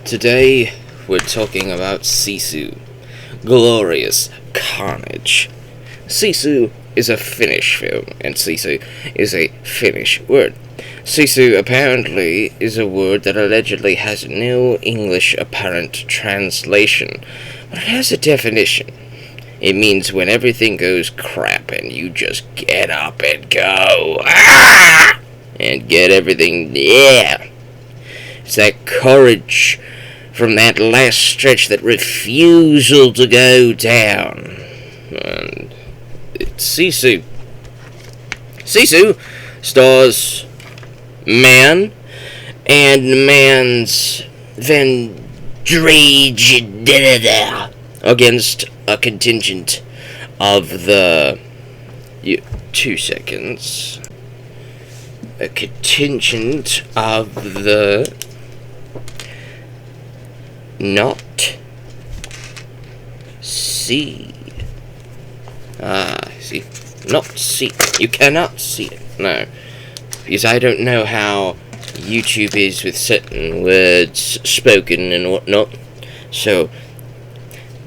Today, we're talking about Sisu, glorious carnage. Sisu is a Finnish film, and Sisu is a Finnish word. Sisu apparently is a word that allegedly has no English apparent translation, but it has a definition. It means when everything goes crap and you just get up and go, and get everything, It's that courage from that last stretch, that refusal to go down. And it's Sisu. Sisu stars man and man's rage against a contingent of the... 2 seconds. A contingent of the... not see. See. Not see. You cannot see it. No. Because I don't know how YouTube is with certain words spoken and whatnot. So,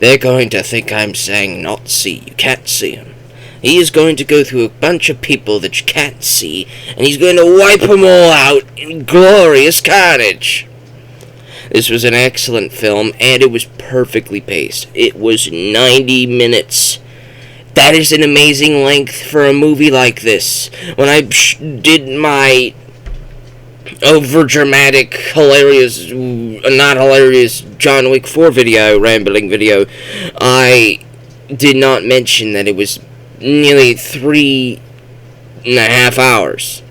they're going to think I'm saying not see. You can't see him. He is going to go through a bunch of people that you can't see, and he's going to wipe them all out in glorious carnage. This was an excellent film, and it was perfectly paced. It was 90 minutes. That is an amazing length for a movie like this. When I did my over-dramatic, hilarious, not hilarious, John Wick 4 video, rambling video, I did not mention that it was nearly 3.5 hours.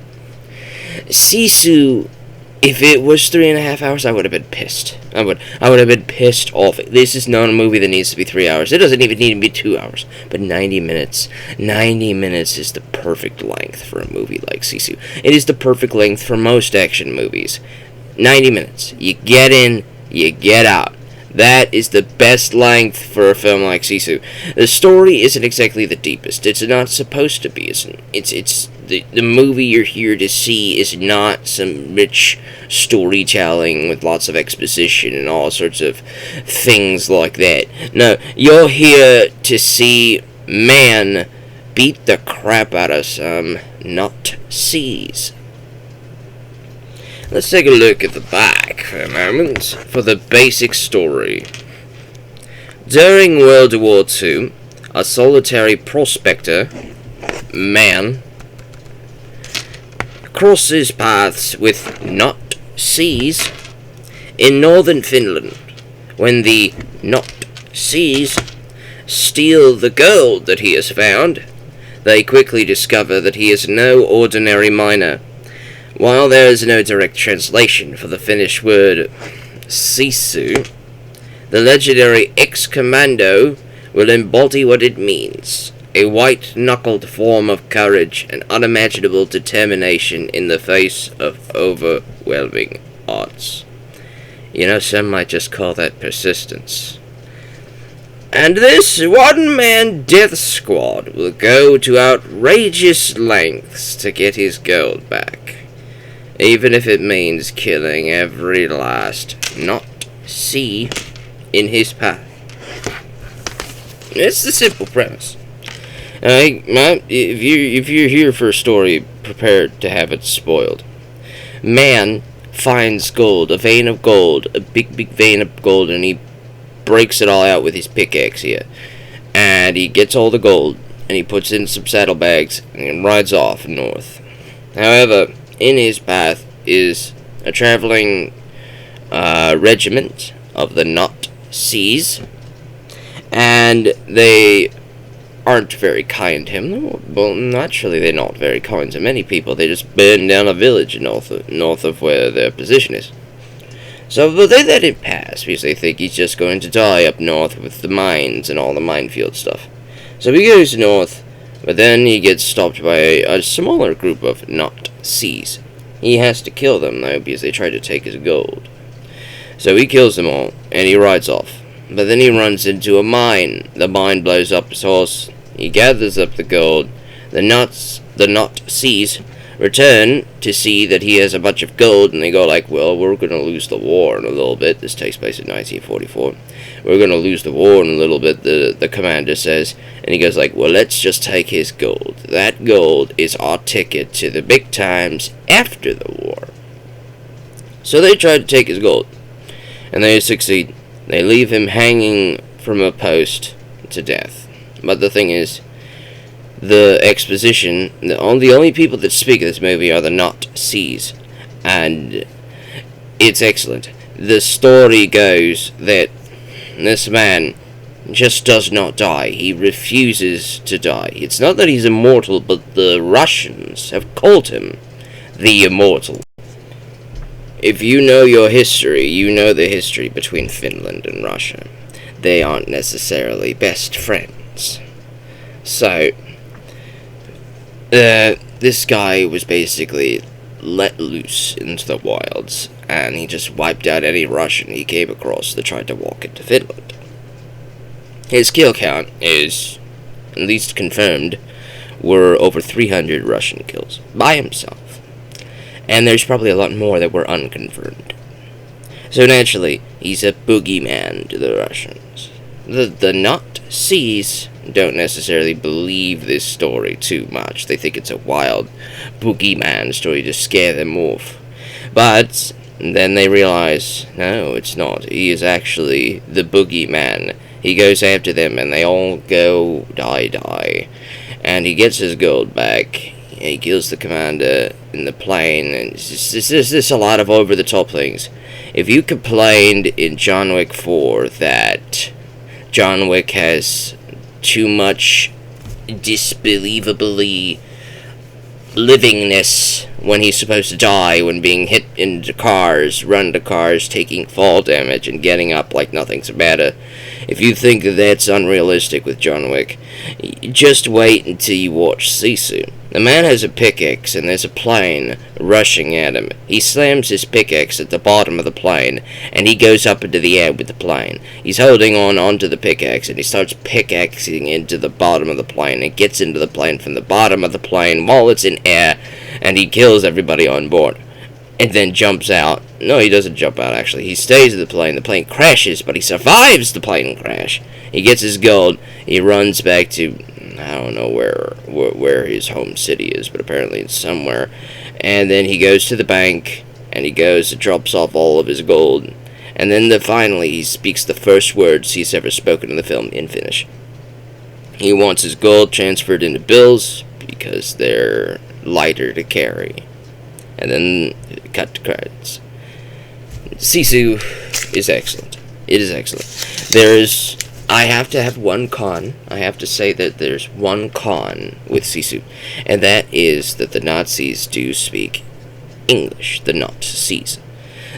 Sisu... if it was 3.5 hours, I would have been pissed. I would have been pissed off. This is not a movie that needs to be 3 hours. It doesn't even need to be 2 hours. But 90 minutes. 90 minutes is the perfect length for a movie like Sisu. It is the perfect length for most action movies. 90 minutes. You get in, you get out. That is the best length for a film like Sisu. The story isn't exactly the deepest. It's not supposed to be. The movie you're here to see is not some rich storytelling with lots of exposition and all sorts of things like that. No, you're here to see man beat the crap out of some not-sees. Let's take a look at the back for a moment for the basic story. During World War II, a solitary prospector, man, crosses paths with not-sees in northern Finland. When the not-sees steal the gold that he has found, they quickly discover that he is no ordinary miner. While there is no direct translation for the Finnish word Sisu, the legendary ex-commando will embody what it means: a white-knuckled form of courage and unimaginable determination in the face of overwhelming odds. You know, some might just call that persistence. And this one-man death squad will go to outrageous lengths to get his gold back, even if it means killing every last not-see in his path. It's the simple premise. If you're here for a story, prepared to have it spoiled. Man finds gold, a vein of gold, a big vein of gold, and he breaks it all out with his pickaxe here. And he gets all the gold, and he puts it in some saddlebags, and he rides off north. However, in his path is a traveling regiment of the not-sees, and they aren't very kind to him. Well, naturally, they're not very kind to many people. They just burn down a village north of where their position is. So, but they let him pass because they think he's just going to die up north with the mines and all the minefield stuff. So he goes north, but then he gets stopped by a smaller group of not-sees. He has to kill them, though, because they try to take his gold. So he kills them all, and he rides off. But then he runs into a mine. The mine blows up his horse. He gathers up the gold. The not-sees return to see that he has a bunch of gold, and they go like, well, we're going to lose the war in a little bit. This takes place in 1944. We're going to lose the war in a little bit, the commander says. And he goes like, well, let's just take his gold. That gold is our ticket to the big times after the war. So they try to take his gold, and they succeed. They leave him hanging from a post to death. But the thing is, the exposition, the only people that speak of this movie are the Nazis, and it's excellent. The story goes that this man just does not die. He refuses to die. It's not that he's immortal, but the Russians have called him the Immortal. If you know your history, you know the history between Finland and Russia. They aren't necessarily best friends. So, this guy was basically let loose into the wilds, and he just wiped out any Russian he came across that tried to walk into Finland. His kill count is, at least confirmed, were over 300 Russian kills by himself. And there's probably a lot more that were unconfirmed. So naturally, he's a boogeyman to the Russians. The Nazis don't necessarily believe this story too much. They think it's a wild boogeyman story to scare them off. But then they realize, no, it's not. He is actually the boogeyman. He goes after them, and they all go die. And he gets his gold back. He kills the commander in the plane, and it's just a lot of over-the-top things. If you complained in John Wick 4 that John Wick has too much disbelievably livingness when he's supposed to die, when being hit into cars, run to cars, taking fall damage, and getting up like nothing's the matter, if you think that's unrealistic with John Wick, just wait until you watch Sisu. The man has a pickaxe, and there's a plane rushing at him. He slams his pickaxe at the bottom of the plane, and he goes up into the air with the plane. He's holding onto the pickaxe, and he starts pickaxing into the bottom of the plane, and gets into the plane from the bottom of the plane while it's in air, and he kills everybody on board. And then jumps out. No, he doesn't jump out, actually. He stays in the plane crashes, but he survives the plane crash. He gets his gold. He runs back to, I don't know where his home city is, but apparently it's somewhere. And then he goes to the bank, and he goes and drops off all of his gold. And then finally he speaks the first words he's ever spoken in the film in Finnish. He wants his gold transferred into bills because they're lighter to carry. And then cut to credits. Sisu is excellent. It is excellent. I have to have one con. I have to say that there's one con with Sisu, and that is that the Nazis do speak English. The Nazis.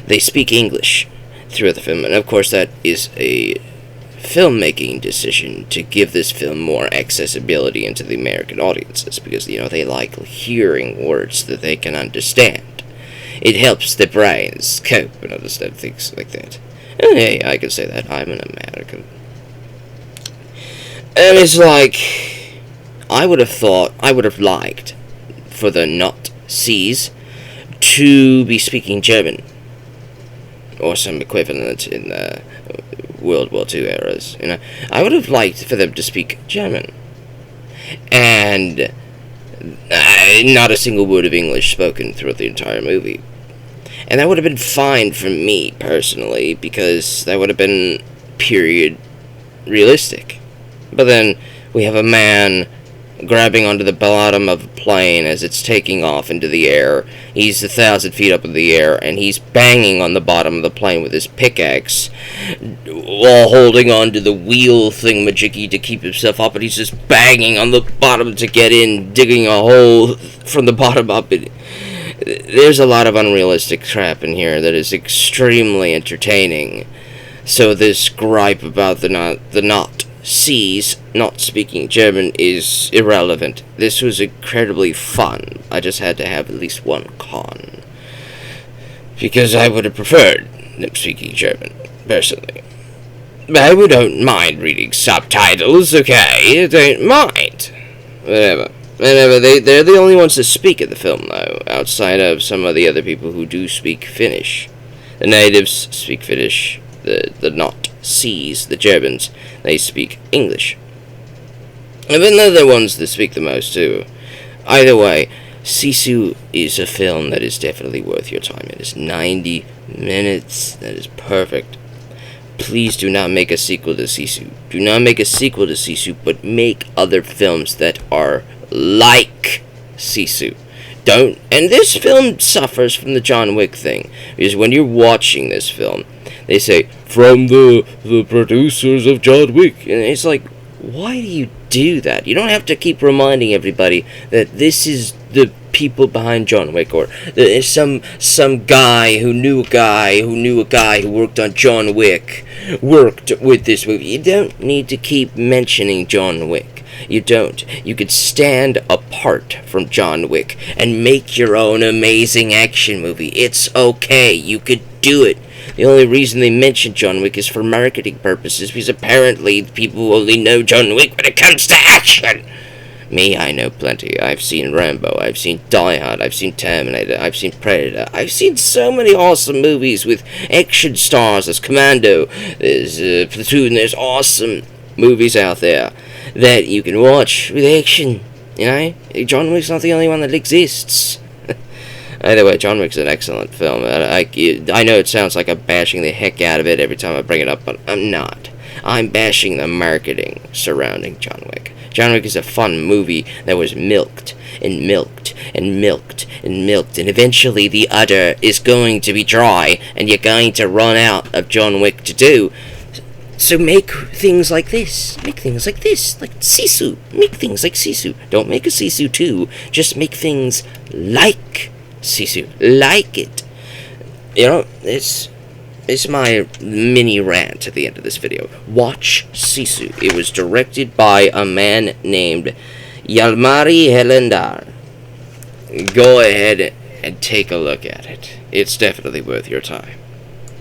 They speak English throughout the film, and of course that is a filmmaking decision to give this film more accessibility into the American audiences, because, they like hearing words that they can understand. It helps their brains cope and understand things like that. And hey, I can say that. I'm an American. And it's like, I would have liked for the Nazis to be speaking German, or some equivalent in World War II eras. I would have liked for them to speak German, and not a single word of English spoken throughout the entire movie. And that would have been fine for me personally, because that would have been period realistic. But then we have a man grabbing onto the bottom of a plane as it's taking off into the air. He's 1,000 feet up in the air, and he's banging on the bottom of the plane with his pickaxe while holding on to the wheel thingamajiggy to keep himself up, and he's just banging on the bottom to get in, digging a hole from the bottom up. There's a lot of unrealistic crap in here that is extremely entertaining. So this gripe about the Nazis not speaking German is irrelevant. This was incredibly fun. I just had to have at least one con, because I would have preferred them speaking German, personally. But I don't mind reading subtitles, okay? I don't mind. Whatever. Remember, they're the only ones that speak in the film, though, outside of some of the other people who do speak Finnish. The natives speak Finnish. The not Seas, the Germans, they speak English. And then they're the ones that speak the most, too. Either way, Sisu is a film that is definitely worth your time. It is 90 minutes. That is perfect. Please do not make a sequel to Sisu. Do not make a sequel to Sisu, but make other films that are like Sisu. Don't. And this film suffers from the John Wick thing, because when you're watching this film, they say, from the producers of John Wick, and it's like, why do you do that? You don't have to keep reminding everybody that this is the people behind John Wick, or there's some guy who knew a guy who worked on John Wick, worked with this movie. You don't need to keep mentioning John Wick. You don't. You could stand apart from John Wick and make your own amazing action movie. It's okay. You could do it. The only reason they mention John Wick is for marketing purposes, because apparently people only know John Wick when it comes to action. Me, I know plenty. I've seen Rambo, I've seen Die Hard, I've seen Terminator, I've seen Predator. I've seen so many awesome movies with action stars. There's Commando, there's Platoon, there's awesome movies out there that you can watch with action. You know? John Wick's not the only one that exists. Either way, John Wick's an excellent film. I know it sounds like I'm bashing the heck out of it every time I bring it up, but I'm not. I'm bashing the marketing surrounding John Wick. John Wick is a fun movie that was milked, and milked, and milked, and milked, and eventually the udder is going to be dry, and you're going to run out of John Wick to do. So make things like this. Make things like this. Like Sisu. Make things like Sisu. Don't make a Sisu 2. Just make things like Sisu. Like it. You know, it's my mini rant at the end of this video. Watch Sisu. It was directed by a man named Jalmari Helendar. Go ahead and take a look at it. It's definitely worth your time.